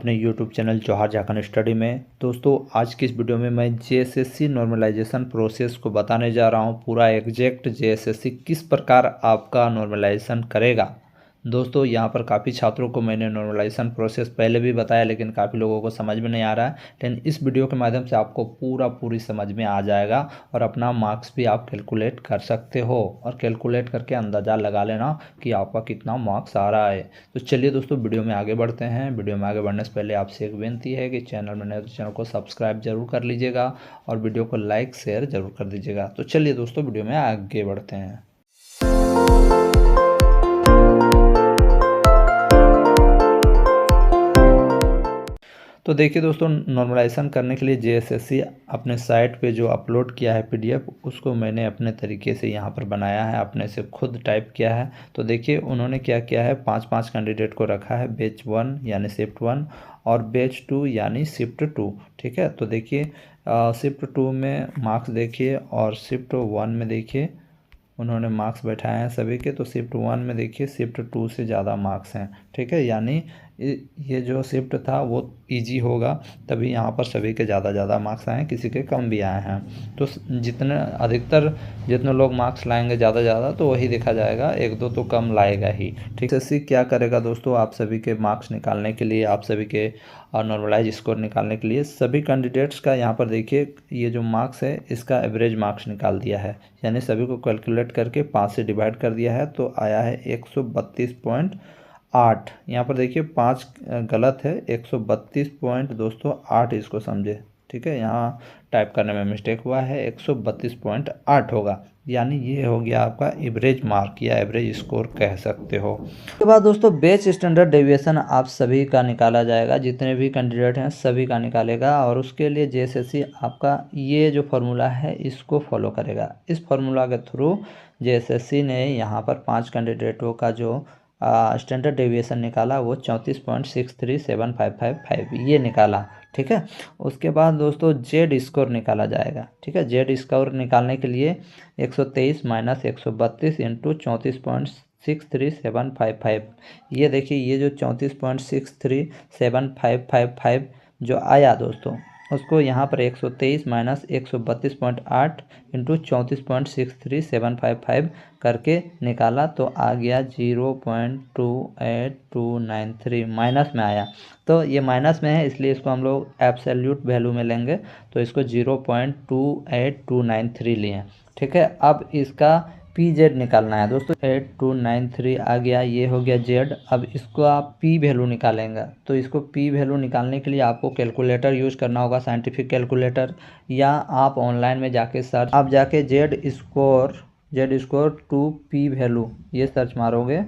अपने YouTube channel जौहर Jharkhand study में। दोस्तों आज की इस वीडियो में मैं जेएसएससी नॉर्मलाइजेशन प्रोसेस को बताने जा रहा हूं। पूरा एग्जैक्ट जेएसएससी किस प्रकार आपका नॉर्मलाइजेशन करेगा। दोस्तों यहां पर काफ़ी छात्रों को मैंने नॉर्मलाइजेशन प्रोसेस पहले भी बताया, लेकिन काफ़ी लोगों को समझ में नहीं आ रहा है। लेकिन इस वीडियो के माध्यम से आपको पूरी समझ में आ जाएगा और अपना मार्क्स भी आप कैलकुलेट कर सकते हो और कैलकुलेट करके अंदाज़ा लगा लेना कि आपका कितना मार्क्स आ रहा है। तो चलिए दोस्तों वीडियो में आगे बढ़ते हैं। वीडियो में आगे बढ़ने से पहले आपसे एक विनती है कि चैनल में नए तो चैनल को सब्सक्राइब जरूर कर लीजिएगा और वीडियो को लाइक शेयर जरूर कर दीजिएगा। तो चलिए दोस्तों वीडियो में आगे बढ़ते हैं। तो देखिए दोस्तों, नॉर्मलाइजेशन करने के लिए जेएसएससी अपने साइट पे जो अपलोड किया है पीडीएफ, उसको मैंने अपने तरीके से यहाँ पर बनाया है, अपने से खुद टाइप किया है। तो देखिए उन्होंने क्या किया है, 5-5 कैंडिडेट को रखा है, बैच 1 यानी शिफ्ट 1 और बैच 2 यानी शिफ्ट 2। ठीक है, तो देखिए शिफ्ट 2 में मार्क्स देखिए और शिफ्ट 1 में देखिए उन्होंने मार्क्स बैठाए हैं सभी के। तो शिफ्ट 1 में देखिए शिफ्ट 2 से ज़्यादा मार्क्स हैं। ठीक है, यानी ये जो शिफ्ट था वो इजी होगा, तभी यहाँ पर सभी के ज़्यादा मार्क्स आए हैं, किसी के कम भी आए हैं। तो जितने लोग मार्क्स लाएंगे ज़्यादा तो वही देखा जाएगा, 1-2 तो कम लाएगा ही। ठीक है, इससे क्या करेगा दोस्तों, आप सभी के मार्क्स निकालने के लिए, आप सभी के नॉर्मलाइज स्कोर निकालने के लिए सभी कैंडिडेट्स का यहाँ पर देखिए ये जो मार्क्स है इसका एवरेज मार्क्स निकाल दिया है, यानी सभी को कैलकुलेट करके 5 से डिवाइड कर दिया है। तो आया है 132.8। यहाँ पर देखिए 5 गलत है, 132 पॉइंट दोस्तों 8 इसको समझे। ठीक है, यहाँ टाइप करने में मिस्टेक हुआ है, 132.8 होगा, यानी ये हो गया आपका एवरेज मार्क या एवरेज स्कोर कह सकते हो। उसके बाद दोस्तों बेच स्टैंडर्ड डेविएशन आप सभी का निकाला जाएगा, जितने भी कैंडिडेट हैं सभी का निकालेगा और उसके लिए जेएसएससी आपका ये जो फार्मूला है इसको फॉलो करेगा। इस फार्मूला के थ्रू जेएसएससी ने यहाँ पर 5 कैंडिडेटों का जो स्टैंडर्ड डेविएशन निकाला वो 34.63755 ये निकाला। ठीक है, उसके बाद दोस्तों जेड स्कोर निकाला जाएगा। ठीक है, जेड स्कोर निकालने के लिए 123 माइनस 132 इंटू 34.63755। ये देखिए ये जो 34.63755 जो आया दोस्तों, उसको यहाँ पर 123 माइनस 132.8 इंटू 34.63755 करके निकाला तो आ गया 0.28293 माइनस में आया। तो ये माइनस में है इसलिए इसको हम लोग एब्सोल्यूट वैल्यू में लेंगे, तो इसको 0.28293 लिए। ठीक है, अब इसका पी जेड निकालना है दोस्तों। 8293 आ गया, ये हो गया जेड। अब इसको आप पी वैल्यू निकालेंगे, तो इसको पी वैल्यू निकालने के लिए आपको कैलकुलेटर यूज करना होगा, साइंटिफिक कैलकुलेटर, या आप ऑनलाइन में जाके सर्च, आप जाके Z score to P value ये सर्च मारोगे,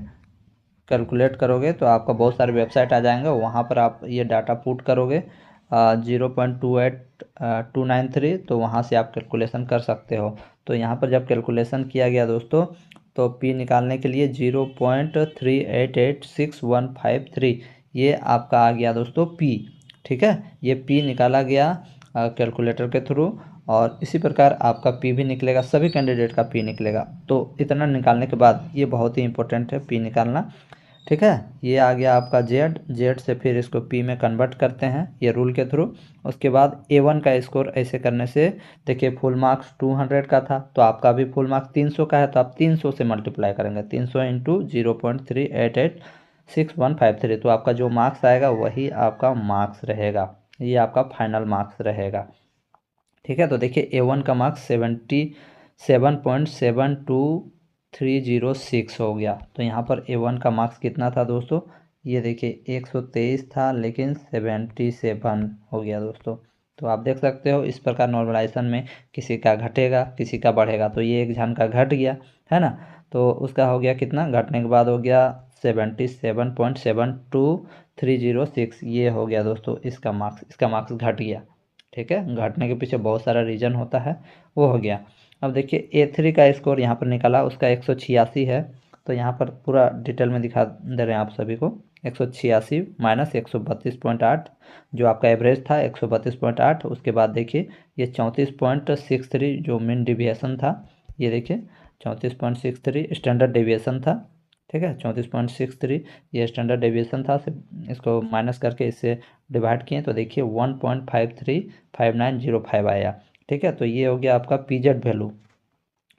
कैलकुलेट करोगे तो आपका बहुत सारे वेबसाइट आ जाएंगे, वहाँ पर आप ये डाटा पुट करोगे 0.28293, तो वहाँ से आप कैलकुलेशन कर सकते हो। तो यहाँ पर जब कैलकुलेशन किया गया दोस्तों, तो पी निकालने के लिए 0.3886153 ये आपका आ गया दोस्तों पी। ठीक है, ये पी निकाला गया कैलकुलेटर के थ्रू और इसी प्रकार आपका पी भी निकलेगा, सभी कैंडिडेट का पी निकलेगा। तो इतना निकालने के बाद ये बहुत ही इंपॉर्टेंट है पी निकालना। ठीक है, ये आ गया आपका जेड से फिर इसको पी में कन्वर्ट करते हैं ये रूल के थ्रू। उसके बाद A1 का स्कोर ऐसे करने से देखिए फुल मार्क्स 200 का था, तो आपका भी फुल मार्क्स 300 का है, तो आप 300 से मल्टीप्लाई करेंगे, 300 इंटू 0.3886153, तो आपका जो मार्क्स आएगा वही आपका मार्क्स रहेगा, ये आपका फाइनल मार्क्स रहेगा। ठीक है, तो देखिए A1 का मार्क्स 77.72306 हो गया। तो यहाँ पर A1 का मार्क्स कितना था दोस्तों, ये देखिए 123 था लेकिन 77 हो गया दोस्तों। तो आप देख सकते हो इस प्रकार नॉर्मलाइजेशन में किसी का घटेगा किसी का बढ़ेगा, तो ये एक जन का घट गया है ना, तो उसका हो गया कितना, घटने के बाद हो गया 77.72306, ये हो गया दोस्तों इसका मार्क्स घट गया। ठीक है, घटने के पीछे बहुत सारा रीज़न होता है, वो हो गया। अब देखिए A3 का स्कोर यहाँ पर निकाला, उसका 186 है, तो यहाँ पर पूरा डिटेल में दिखा दे रहे हैं आप सभी को। 186 माइनस 132.8 जो आपका एवरेज था 132.8, उसके बाद देखिए ये 34.63 जो मीन डिविएशन था, ये देखिए 34.63 स्टैंडर्ड डेविएशन था। ठीक है, 34.63 ये स्टैंडर्ड डेविएशन था। इसको माइनस करके इससे डिवाइड किए तो देखिए 1.535905 आया। ठीक है, तो ये हो गया आपका पीजेड वैल्यू।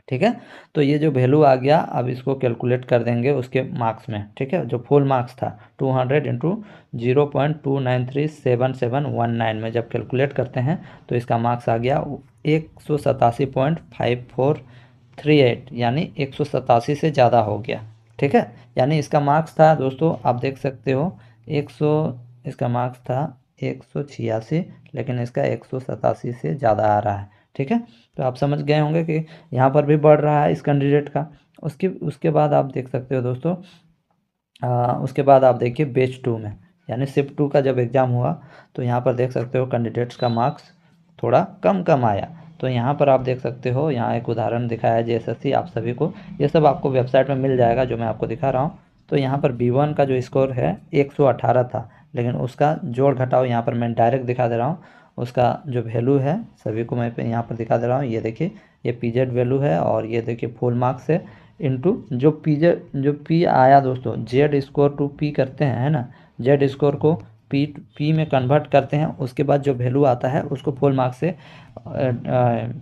ठीक है, तो ये जो वैल्यू आ गया, अब इसको कैलकुलेट कर देंगे उसके मार्क्स में। ठीक है, जो फुल मार्क्स था 200 इंटू 0.29377719 में जब कैलकुलेट करते हैं तो इसका मार्क्स आ गया 187.5438, यानी 187 से ज़्यादा हो गया। ठीक है, यानी इसका मार्क्स था दोस्तों, आप देख सकते हो 100, इसका मार्क्स था 186, लेकिन इसका 187 से ज़्यादा आ रहा है। ठीक है, तो आप समझ गए होंगे कि यहाँ पर भी बढ़ रहा है इस कैंडिडेट का। उसके उसके बाद आप देख सकते हो दोस्तों, उसके बाद आप देखिए बैच 2 में, यानी शिफ्ट 2 का जब एग्ज़ाम हुआ तो यहाँ पर देख सकते हो कैंडिडेट्स का मार्क्स थोड़ा कम कम आया। तो यहाँ पर आप देख सकते हो, यहाँ एक उदाहरण दिखाया है जेएसएससी आप सभी को, ये सब आपको वेबसाइट में मिल जाएगा जो मैं आपको दिखा रहा हूँ। तो यहाँ पर B1 का जो स्कोर है 118 था, लेकिन उसका जोड़ घटाव यहाँ पर मैं डायरेक्ट दिखा दे रहा हूँ। उसका जो वैल्यू है सभी को मैं यहाँ पर दिखा दे रहा हूँ। ये देखिए, ये पीजेड वैल्यू है और ये देखिए फुल मार्क्स है इनटू जो पी आया दोस्तों, जेड स्कोर टू पी करते हैं, है ना, जेड स्कोर को पी में कन्वर्ट करते हैं, उसके बाद जो वैल्यू आता है उसको फुल मार्क्स से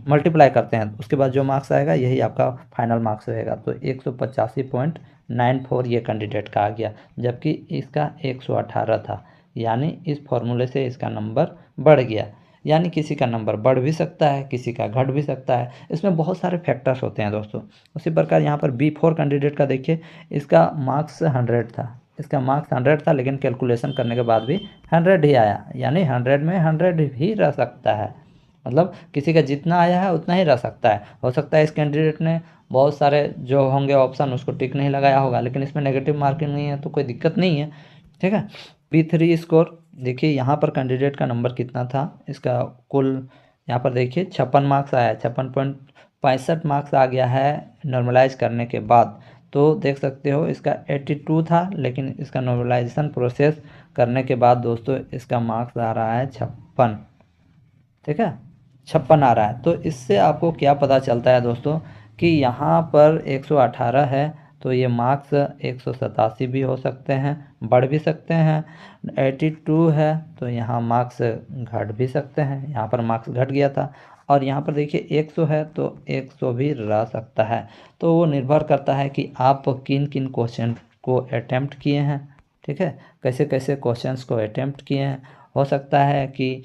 मल्टीप्लाई करते हैं, उसके बाद जो मार्क्स आएगा यही आपका फाइनल मार्क्स रहेगा। तो 185.94 ये कैंडिडेट का आ गया, जबकि इसका 118 था, यानी इस फॉर्मूले से इसका नंबर बढ़ गया। यानी किसी का नंबर बढ़ भी सकता है, किसी का घट भी सकता है, इसमें बहुत सारे फैक्टर्स होते हैं दोस्तों। उसी प्रकार यहाँ पर B4 कैंडिडेट का देखिए, इसका मार्क्स 100 था, इसका मार्क्स 100 था, लेकिन कैलकुलेशन करने के बाद भी 100 ही आया, यानी 100 में 100 भी रह सकता है। मतलब किसी का जितना आया है उतना ही रह सकता है। हो सकता है इस कैंडिडेट ने बहुत सारे जो होंगे ऑप्शन उसको टिक नहीं लगाया होगा, लेकिन इसमें नेगेटिव मार्किंग नहीं है तो कोई दिक्कत नहीं है। ठीक है, B3 स्कोर देखिए, यहाँ पर कैंडिडेट का नंबर कितना था, इसका कुल यहाँ पर देखिए 56 मार्क्स आया है, 56.65 मार्क्स आ गया है नॉर्मलाइज करने के बाद। तो देख सकते हो इसका 82 था, लेकिन इसका नॉर्मलाइजेशन प्रोसेस करने के बाद दोस्तों इसका मार्क्स आ रहा है 56। ठीक है, 56 आ रहा है। तो इससे आपको क्या पता चलता है दोस्तों कि यहाँ पर 118 है, तो ये मार्क्स 187 भी हो सकते हैं, बढ़ भी सकते हैं। 82 है तो यहाँ मार्क्स घट भी सकते हैं, यहाँ पर मार्क्स घट गया था। और यहाँ पर देखिए 100 है तो 100 भी रह सकता है। तो वो निर्भर करता है कि आप किन किन क्वेश्चन को अटेम्प्ट किए हैं। ठीक है, कैसे कैसे क्वेश्चंस को अटेम्प्ट किए हैं। हो सकता है कि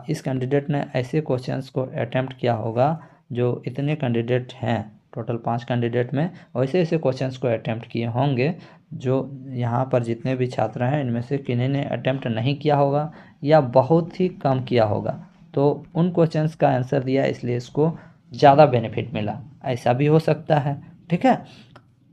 इस कैंडिडेट ने ऐसे क्वेश्चंस को अटेम्प्ट किया होगा, जो इतने कैंडिडेट हैं टोटल 5 कैंडिडेट में, वैसे ऐसे क्वेश्चंस को अटेम्प्ट किए होंगे जो यहाँ पर जितने भी छात्र हैं इनमें से किन्हीं ने अटेम्प्ट नहीं किया होगा या बहुत ही कम किया होगा। तो उन क्वेश्चंस का आंसर दिया, इसलिए इसको ज़्यादा बेनिफिट मिला, ऐसा भी हो सकता है। ठीक है,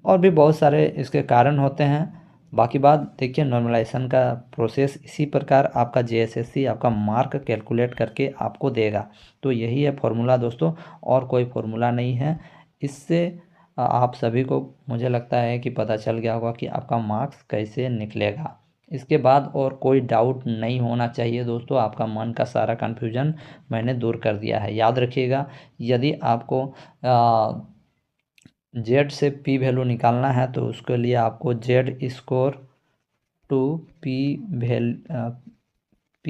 और भी बहुत सारे इसके कारण होते हैं। बाकी बात देखिए, नॉर्मलाइजेशन का प्रोसेस इसी प्रकार आपका जेएसएससी आपका मार्क कैलकुलेट करके आपको देगा। तो यही है फॉर्मूला दोस्तों, और कोई फॉर्मूला नहीं है। इससे आप सभी को मुझे लगता है कि पता चल गया होगा कि आपका मार्क्स कैसे निकलेगा। इसके बाद और कोई डाउट नहीं होना चाहिए दोस्तों, आपका मन का सारा कन्फ्यूजन मैंने दूर कर दिया है। याद रखिएगा, यदि आपको जेड से पी वैल्यू निकालना है तो उसके लिए आपको Z score to P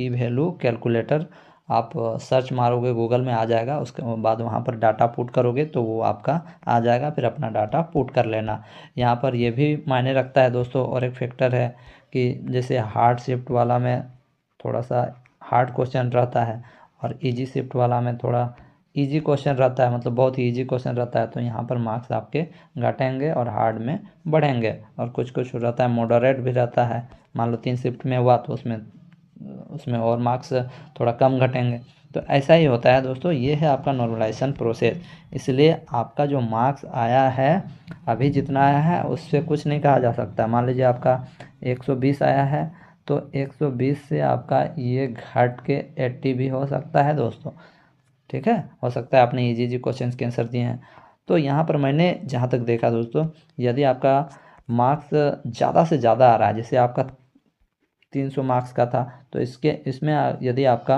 value calculator आप सर्च मारोगे गूगल में आ जाएगा, उसके बाद वहाँ पर डाटा पुट करोगे तो वो आपका आ जाएगा, फिर अपना डाटा पुट कर लेना। यहाँ पर ये भी मायने रखता है दोस्तों, और एक फैक्टर है कि जैसे हार्ड शिफ्ट वाला में थोड़ा सा हार्ड क्वेश्चन रहता है और इजी शिफ्ट वाला में थोड़ा इजी क्वेश्चन रहता है, मतलब बहुत ही इजी क्वेश्चन रहता है, तो यहाँ पर मार्क्स आपके घटेंगे और हार्ड में बढ़ेंगे। और कुछ कुछ रहता है मॉडरेट भी रहता है, मान लो 3 शिफ्ट में हुआ तो उसमें उसमें और मार्क्स थोड़ा कम घटेंगे। तो ऐसा ही होता है दोस्तों, ये है आपका नॉर्मलाइजेशन प्रोसेस। इसलिए आपका जो मार्क्स आया है अभी जितना आया है उससे कुछ नहीं कहा जा सकता। मान लीजिए आपका 120 आया है तो 120 से आपका ये घट के 80 भी हो सकता है दोस्तों। ठीक है, हो सकता है आपने इजी क्वेश्चंस के आंसर दिए हैं। तो यहाँ पर मैंने जहाँ तक देखा दोस्तों, यदि आपका मार्क्स ज़्यादा से ज़्यादा आ रहा है, जैसे आपका 300 मार्क्स का था तो इसमें यदि आपका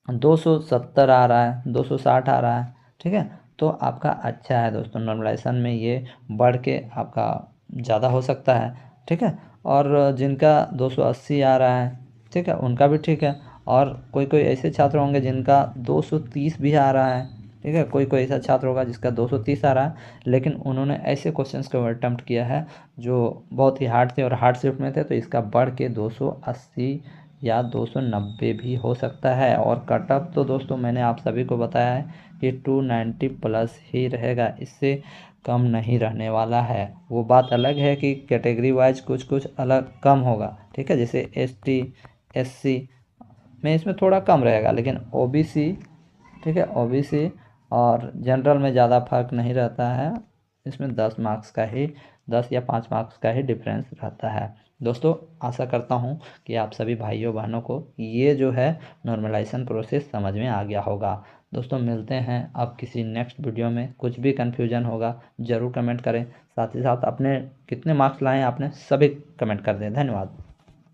270 आ रहा है, 260 आ रहा है, ठीक है, तो आपका अच्छा है दोस्तों। नॉर्मलाइजेशन में ये बढ़ के आपका ज़्यादा हो सकता है, ठीक है। और जिनका 280 आ रहा है, ठीक है, उनका भी ठीक है। और कोई कोई ऐसे छात्र होंगे जिनका 230 भी आ रहा है, ठीक है। कोई कोई ऐसा छात्र होगा जिसका 230 आ रहा है, लेकिन उन्होंने ऐसे क्वेश्चंस को अटेम्प्ट किया है जो बहुत ही हार्ड थे और हार्ड शिफ्ट में थे, तो इसका बढ़ के 280 या 290 भी हो सकता है। और कट ऑफ तो दोस्तों मैंने आप सभी को बताया है कि 290 प्लस ही रहेगा, इससे कम नहीं रहने वाला है। वो बात अलग है कि कैटेगरी वाइज कुछ कुछ अलग कम होगा, ठीक है, जैसे ST SC में इसमें थोड़ा कम रहेगा, लेकिन OBC, ठीक है, OBC और जनरल में ज़्यादा फर्क नहीं रहता है। इसमें 10 मार्क्स का ही 10 या 5 मार्क्स का ही डिफरेंस रहता है। दोस्तों आशा करता हूँ कि आप सभी भाइयों बहनों को ये जो है नॉर्मलाइजेशन प्रोसेस समझ में आ गया होगा। दोस्तों मिलते हैं अब किसी नेक्स्ट वीडियो में। कुछ भी कन्फ्यूजन होगा ज़रूर कमेंट करें, साथ ही साथ अपने कितने मार्क्स लाए आपने सभी कमेंट कर दें। धन्यवाद।